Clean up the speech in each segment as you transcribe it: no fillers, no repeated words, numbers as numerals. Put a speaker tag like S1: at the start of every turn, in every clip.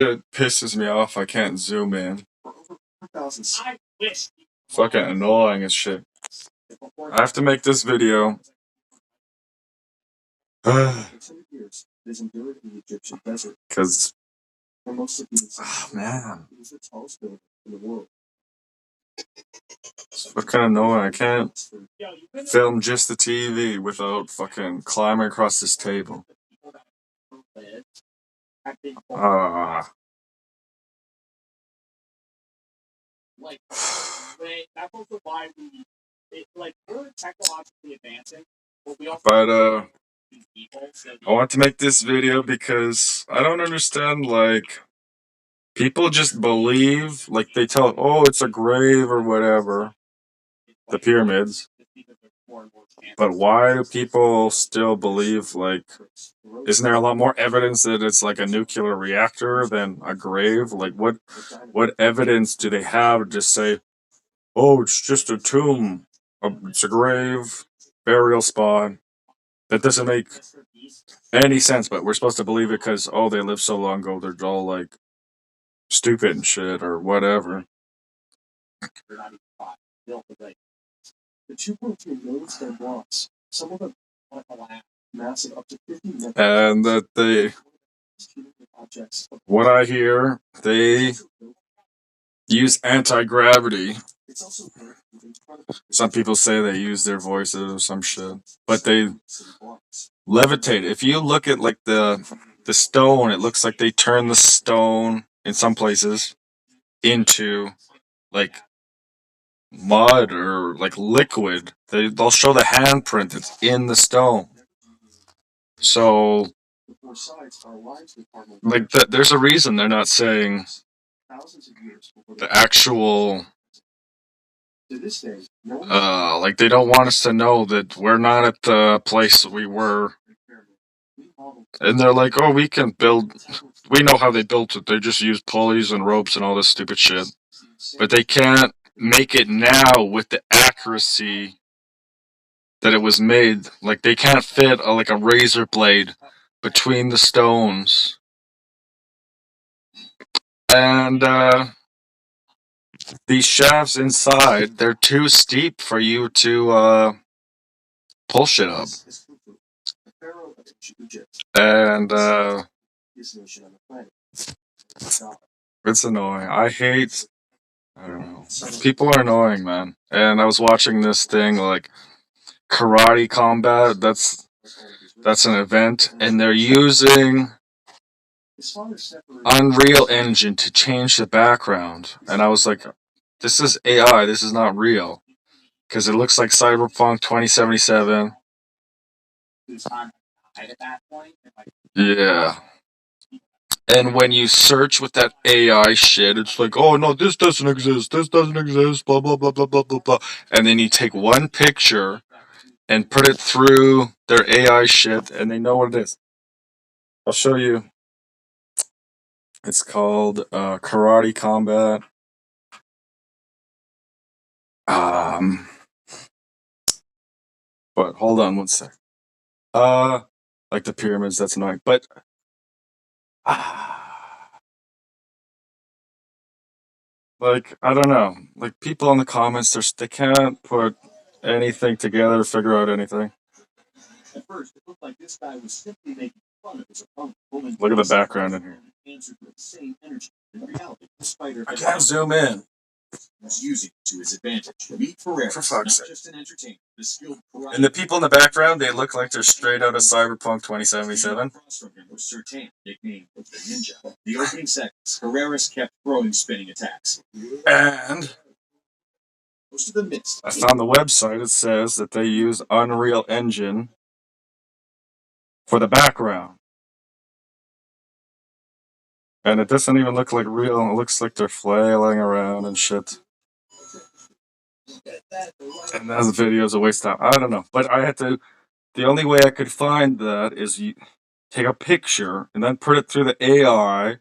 S1: It pisses me off. I can't zoom in. Fucking annoying as shit. I have to make this video. Because, man, it's fucking annoying. I can't film just the TV without fucking climbing across this table. Ah. But I want to make this video because I don't understand, like, people just believe, like, they tell, oh, it's a grave or whatever, the pyramids. But why do people still believe, like, isn't there a lot more evidence that it's like a nuclear reactor than a grave? Like, what evidence do they have to just say, oh, it's just a tomb, it's a grave, burial spot? That doesn't make any sense, but we're supposed to believe it because, oh, they lived so long ago, they're all, like, stupid and shit or whatever. And that they, what I hear, they use anti-gravity. Some people say they use their voices or some shit, but they levitate. If you look at, like, the stone, it looks like they turn the stone in some places into, like, mud or, like, liquid. They'll show the handprint that's in the stone. So, like, there's a reason they're not saying the actual, like, they don't want us to know that we're not at the place we were. And they're like, oh, we know how they built it. They just used pulleys and ropes and all this stupid shit. But they can't make it now with the accuracy that it was made. Like, they can't fit like a razor blade between the stones. And these shafts inside, they're too steep for you to pull shit up. And it's annoying. I don't know. People are annoying, man. And I was watching this thing, like, Karate Combat. That's an event, and they're using Unreal Engine to change the background. And I was like, this is AI, this is not real. Because it looks like Cyberpunk 2077. Yeah. And when you search with that AI shit, it's like, oh no, this doesn't exist, blah, blah, blah, blah, blah, blah, blah. And then you take one picture and put it through their AI shit, and they know what it is. I'll show you. It's called Karate Combat. But hold on one sec. Like the pyramids, that's annoying. But like, I don't know. Like, people in the comments, they can't put anything together to figure out anything. At first, it looked like this guy was simply making fun of his opponent. Look at the background in here. I can't zoom in. Was using to his advantage. Meet Ferrer, for fuck's sake. Just an entertainer, the skilled karate. And the people in the background, they look like they're straight out of Cyberpunk 2077. Across from him was Sertan, nicknamed the Ninja. The opening seconds, Herreras kept throwing spinning attacks. And most of them missed. I found the website. It says that they use Unreal Engine for the background. And it doesn't even look like real. It looks like they're flailing around and shit. And that video is a waste of time. I don't know. But the only way I could find that is you take a picture and then put it through the AI.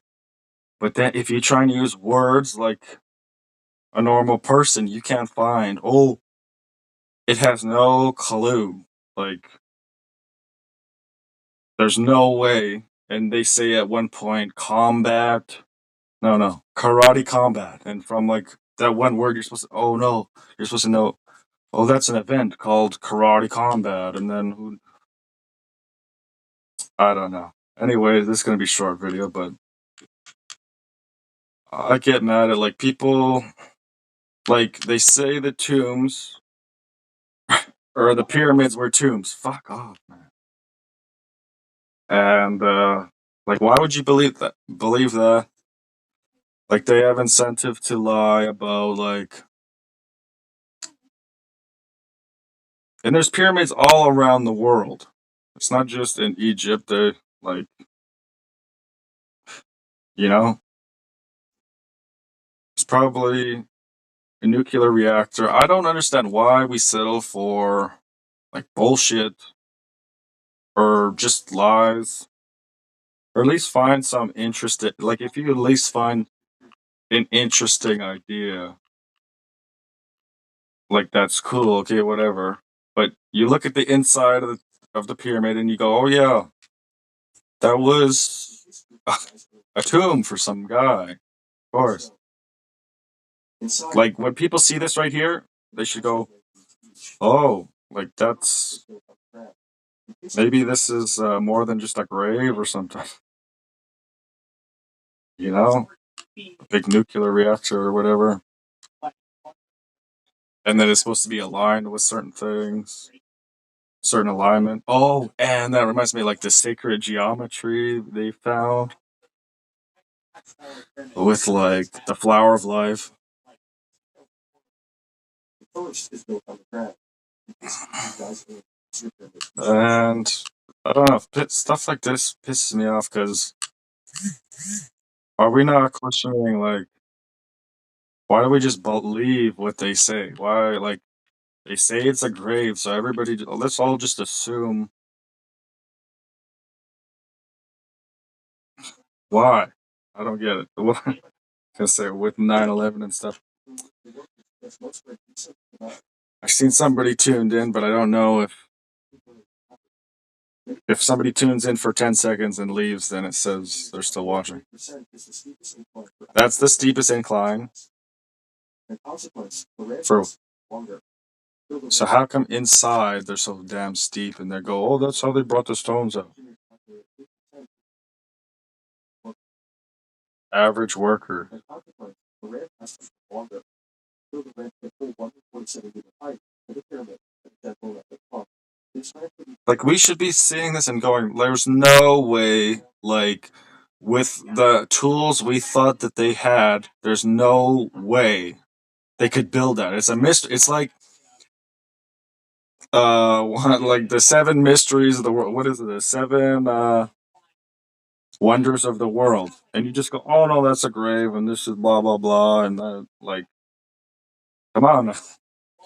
S1: But then if you try and use words like a normal person, you can't find, oh, it has no clue. Like, there's no way. And they say at one point, combat No, no, karate combat, and from like that one word, you're supposed to. Oh no, you're supposed to know. Oh, that's an event called karate combat, and then who? I don't know. Anyway, this is gonna be a short video, but I get mad at like people like they say the tombs or the pyramids were tombs. Fuck off, man. And like, why would you believe that? Believe that? Like, they have incentive to lie about like, and there's pyramids all around the world. It's not just in Egypt. They like, you know, it's probably a nuclear reactor. I don't understand why we settle for like bullshit or just lies, or at least find some interesting. Like, if you at least find an interesting idea, like that's cool. Okay, whatever. But you look at the inside of the pyramid and you go, "Oh yeah, that was a tomb for some guy." Of course. Like when people see this right here, they should go, "Oh, like that's maybe this is more than just a grave or something." You know, a big nuclear reactor or whatever, and then it's supposed to be aligned with certain things, certain alignment. Oh, and that reminds me, like the sacred geometry they found with like the flower of life. And I don't know, stuff like this pisses me off because are we not questioning, like, why do we just believe what they say? Why, like, they say it's a grave, so everybody, let's all just assume. Why? I don't get it. Why? Because say with 9/11 and stuff. I've seen somebody tuned in, but I don't know if somebody tunes in for 10 seconds and leaves, then it says they're still watching. That's the steepest incline for. So how come inside they're so damn steep and they go, oh, that's how they brought the stones up? Average worker. Like, we should be seeing this and going, there's no way, like, with the tools we thought that they had, there's no way they could build that. It's a mystery. It's like like the seven mysteries of the world. What is it? The seven wonders of the world. And you just go, oh no, that's a grave, and this is blah blah blah, and like, come on,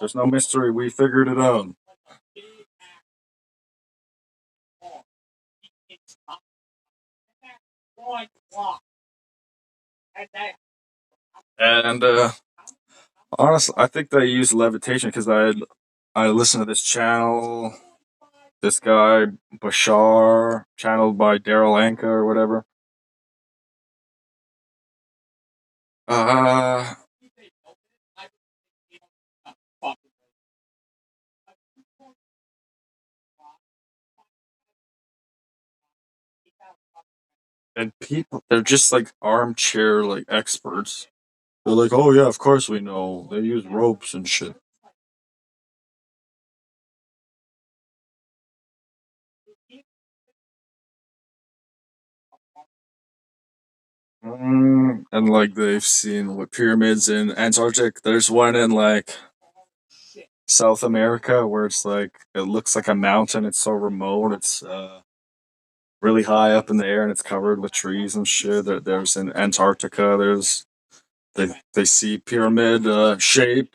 S1: there's no mystery. We figured it out. And honestly, I think they use levitation because I listened to this channel, this guy Bashar, channeled by Daryl Anka or whatever. Uh, and people, they're just like armchair like experts. They're like, oh yeah, of course we know. They use ropes and shit. And like they've seen what pyramids in Antarctic. There's one in like South America where it's like it looks like a mountain. It's so remote. It's really high up in the air and it's covered with trees and shit. There's in Antarctica. There's they see pyramid shape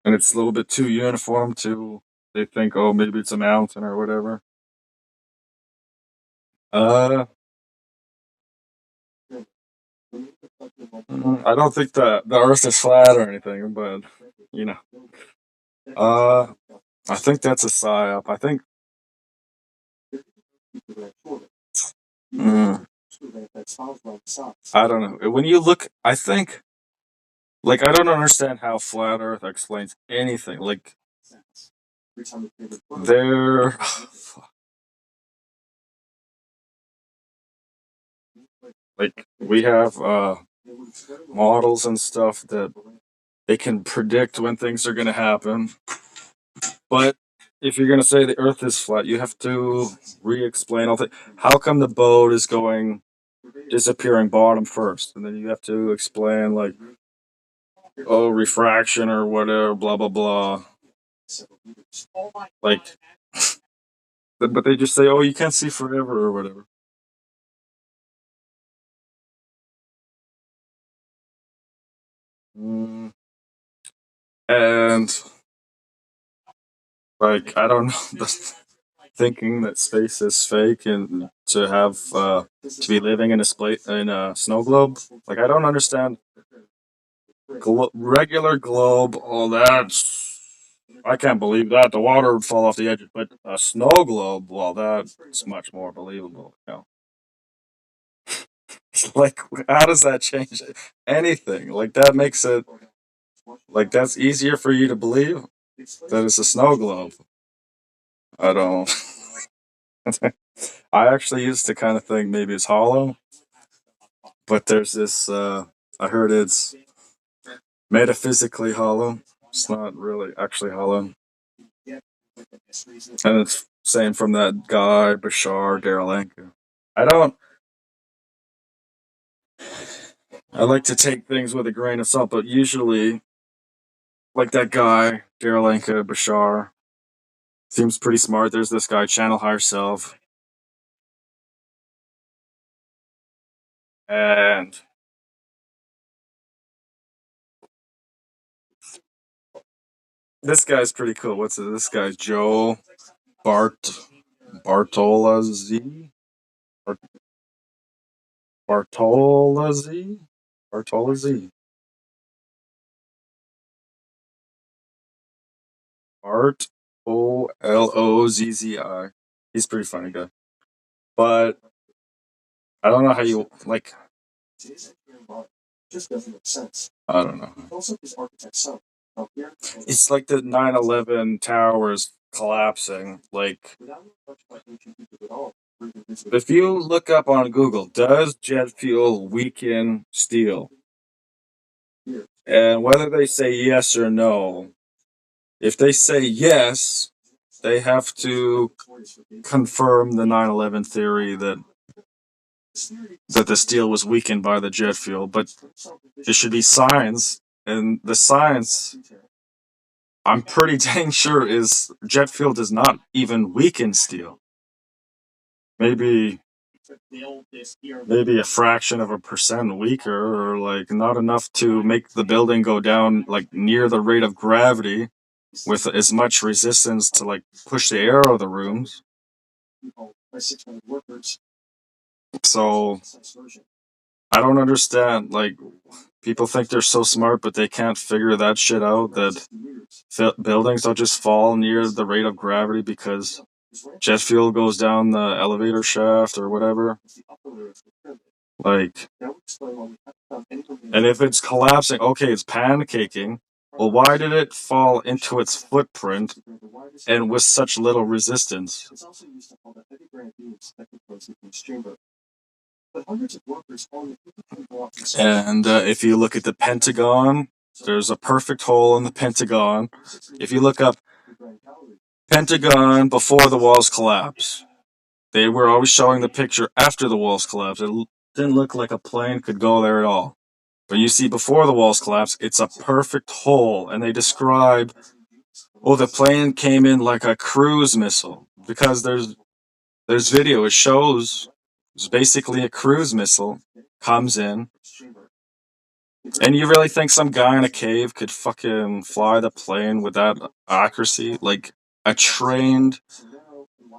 S1: and it's a little bit too uniform to. They think, oh, maybe it's a mountain or whatever. Uh, I don't think the Earth is flat or anything, but you know, uh, I think that's a psyop. I think. Mm, I don't know. When you look, I think, like, I don't understand how flat Earth explains anything. Like, there, like, we have models and stuff that they can predict when things are going to happen. But if you're going to say the Earth is flat, you have to re-explain all the. How come the boat is going disappearing bottom first, and then you have to explain like, oh, refraction or whatever, blah blah blah. Like, but they just say, oh, you can't see forever or whatever. Mm. And like, I don't know, thinking that space is fake and to have to be living in a snow globe. Like, I don't understand regular globe. All that. I can't believe that the water would fall off the edge, but a snow globe, well, that's much more believable. Like, how does that change anything? Like, that makes it like that's easier for you to believe that it's a snow globe. I don't. I actually used to kind of think maybe it's hollow, but there's this. I heard it's metaphysically hollow. It's not really actually hollow, and it's same from that guy Bashar Deralenko. I don't. I like to take things with a grain of salt, but usually, like that guy Deralenko Bashar seems pretty smart. There's this guy Channel Higher Self, and this guy's pretty cool. What's it? This guy's Joe Bartolazzi. Bart- Bartolazzi? Bartolazzi. Bart Olozzi. He's a pretty funny guy. But I don't know how you like. I don't know. It's like the 9/11 towers collapsing. Like, if you look up on Google, does jet fuel weaken steel? And whether they say yes or no, if they say yes, they have to confirm the 9/11 theory that the steel was weakened by the jet fuel. But it should be science, and the science, I'm pretty dang sure, is jet fuel does not even weaken steel. Maybe maybe a fraction of a percent weaker, or like not enough to make the building go down like near the rate of gravity with as much resistance to like push the air out of the rooms. So I don't understand. Like, people think they're so smart, but they can't figure that shit out. That buildings don't just fall near the rate of gravity because jet fuel goes down the elevator shaft or whatever. Like, and if it's collapsing, okay, it's pancaking. Well, why did it fall into its footprint and with such little resistance? And if you look at the Pentagon, there's a perfect hole in the Pentagon. If you look up Pentagon before the walls collapse, they were always showing the picture after the walls collapsed. It didn't look like a plane could go there at all. But you see, before the walls collapse, it's a perfect hole, and they describe, oh, the plane came in like a cruise missile because there's video. It shows it's basically a cruise missile comes in, and you really think some guy in a cave could fucking fly the plane with that accuracy? Like, a trained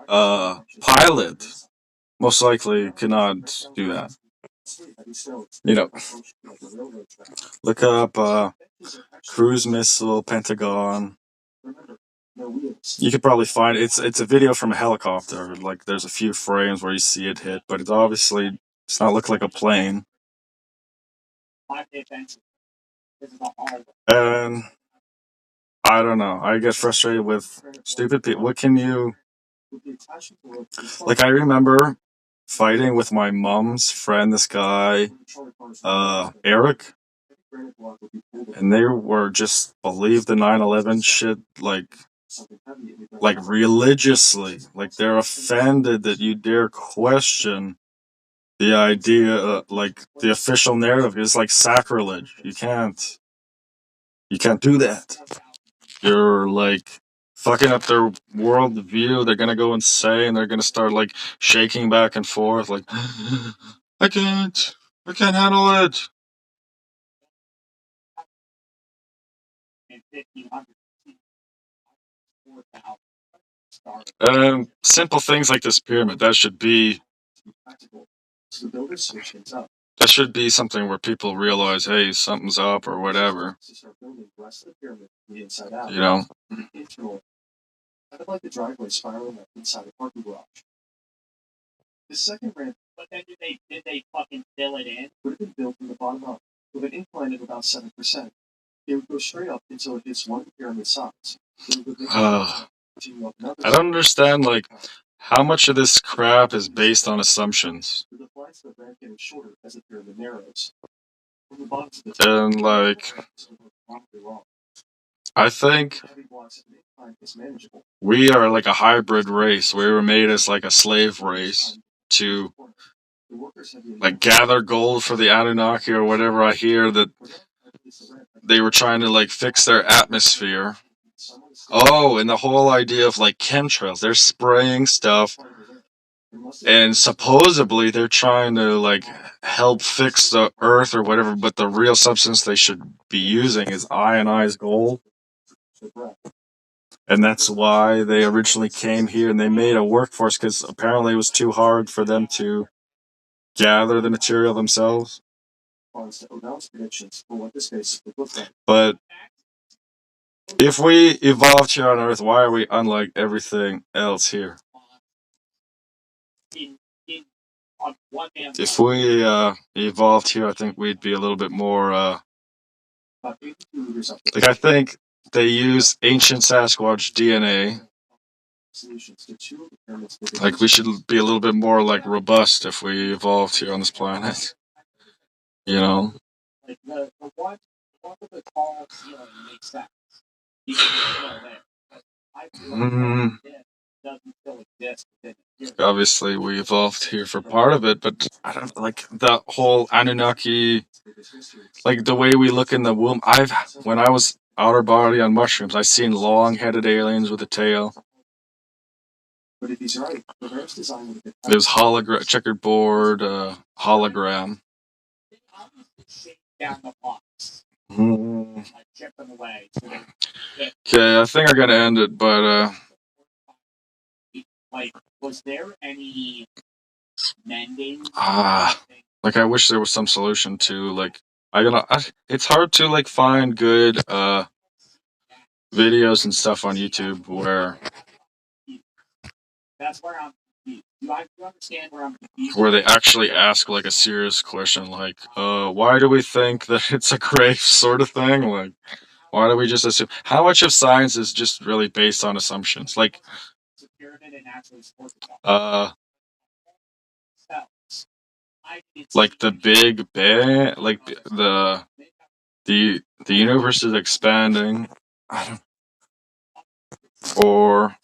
S1: pilot most likely cannot do that. You know, look up cruise missile Pentagon. You could probably find it's a video from a helicopter. Like, there's a few frames where you see it hit, but it's obviously Does not look like a plane. And I don't know. I get frustrated with stupid people. What can you like? I remember fighting with my mom's friend. This guy, Eric, and they were just believe the 9/11 shit like religiously. Like they're offended that you dare question the idea, like the official narrative is like sacrilege. You can't do that. You're like fucking up their world view. They're gonna go insane. They're gonna start like shaking back and forth, like I can't handle it. Simple things like this pyramid that should be something where people realize, hey, something's up or whatever. You know. I don't understand, like, how much of this crap is based on assumptions. And, like, I think we are like a hybrid race. We were made as like a slave race to like gather gold for the Anunnaki or whatever. I hear that they were trying to like fix their atmosphere. Oh, and the whole idea of like chemtrails. They're spraying stuff and supposedly they're trying to like help fix the earth or whatever, but the real substance they should be using is ionized gold. And that's why they originally came here and they made a workforce, because apparently it was too hard for them to gather the material themselves. But if we evolved here on Earth, why are we unlike everything else here? If we evolved here, I think we'd be a little bit more like, I think they use ancient Sasquatch DNA. Like, we should be a little bit more like robust if we evolved here on this planet. You know? Obviously, we evolved here for part of it, but I don't like the whole Anunnaki, like the way we look in the womb. When I was outer body on mushrooms, I seen long-headed aliens with a tail. It was checkerboard hologram. Okay, I think I'm gonna end it, but like I wish there was some solution to like it's hard to like find good videos and stuff on YouTube where they actually ask like a serious question, like why do we think that it's a grave, sort of thing. Like, why do we just assume? How much of science is just really based on assumptions? Like the Big Bang, like the universe is expanding, or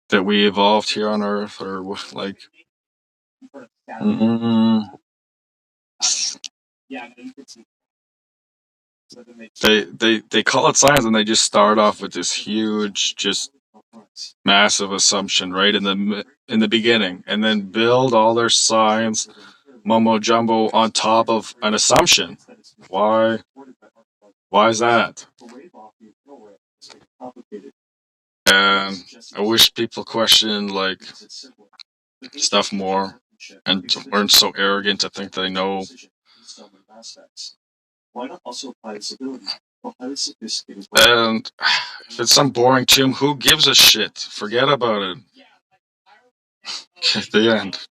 S1: that we evolved here on Earth, or like. They call it science, and they just start off with this huge, just massive assumption right in the beginning, and then build all their science mumbo jumbo on top of an assumption. Why is that? And I wish people question like stuff more and weren't so arrogant to think they know. And if it's some boring tomb, who gives a shit? Forget about it. The end.